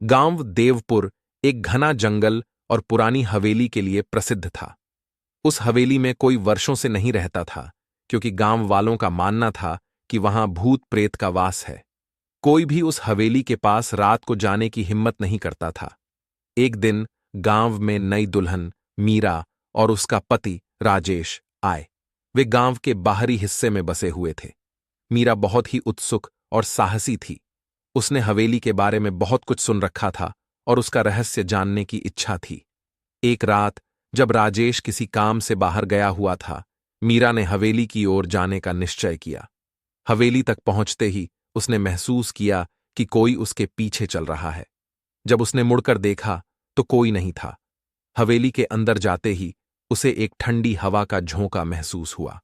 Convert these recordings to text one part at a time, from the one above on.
गांव देवपुर एक घना जंगल और पुरानी हवेली के लिए प्रसिद्ध था। उस हवेली में कोई वर्षों से नहीं रहता था, क्योंकि गांव वालों का मानना था कि वहां भूत प्रेत का वास है। कोई भी उस हवेली के पास रात को जाने की हिम्मत नहीं करता था। एक दिन गांव में नई दुल्हन मीरा और उसका पति राजेश आए। वे गांव के बाहरी हिस्से में बसे हुए थे। मीरा बहुत ही उत्सुक और साहसी थी। उसने हवेली के बारे में बहुत कुछ सुन रखा था और उसका रहस्य जानने की इच्छा थी। एक रात जब राजेश किसी काम से बाहर गया हुआ था, मीरा ने हवेली की ओर जाने का निश्चय किया। हवेली तक पहुंचते ही उसने महसूस किया कि कोई उसके पीछे चल रहा है। जब उसने मुड़कर देखा तो कोई नहीं था। हवेली के अंदर जाते ही उसे एक ठंडी हवा का झोंका महसूस हुआ।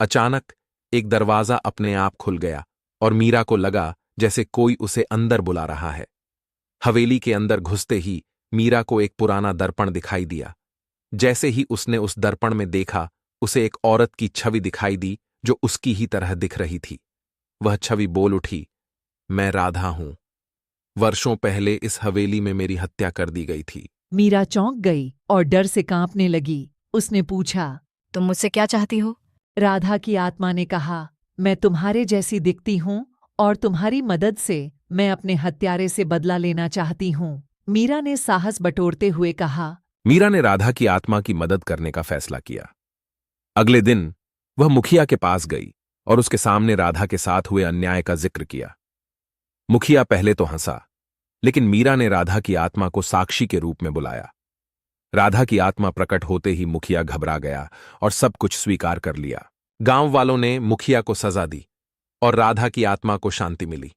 अचानक एक दरवाजा अपने आप खुल गया और मीरा को लगा जैसे कोई उसे अंदर बुला रहा है। हवेली के अंदर घुसते ही मीरा को एक पुराना दर्पण दिखाई दिया। जैसे ही उसने उस दर्पण में देखा, उसे एक औरत की छवि दिखाई दी जो उसकी ही तरह दिख रही थी। वह छवि बोल उठी, मैं राधा हूं। वर्षों पहले इस हवेली में मेरी हत्या कर दी गई थी। मीरा चौंक गई और डर से कांपने लगी। उसने पूछा, तुम मुझसे क्या चाहती हो? राधा की आत्मा ने कहा, मैं तुम्हारे जैसी दिखती हूँ और तुम्हारी मदद से मैं अपने हत्यारे से बदला लेना चाहती हूँ। मीरा ने साहस बटोरते हुए कहा। मीरा ने राधा की आत्मा की मदद करने का फैसला किया। अगले दिन वह मुखिया के पास गई और उसके सामने राधा के साथ हुए अन्याय का जिक्र किया। मुखिया पहले तो हंसा, लेकिन मीरा ने राधा की आत्मा को साक्षी के रूप में बुलाया। राधा की आत्मा प्रकट होते ही मुखिया घबरा गया और सब कुछ स्वीकार कर लिया। गांव वालों ने मुखिया को सजा दी और राधा की आत्मा को शांति मिली।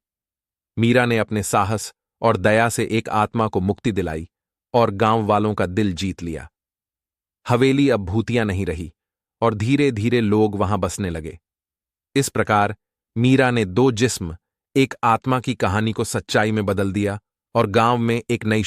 मीरा ने अपने साहस और दया से एक आत्मा को मुक्ति दिलाई और गांव वालों का दिल जीत लिया। हवेली अब भूतिया नहीं रही और धीरे धीरे लोग वहां बसने लगे। इस प्रकार मीरा ने दो जिस्म, एक आत्मा की कहानी को सच्चाई में बदल दिया और गांव में एक नई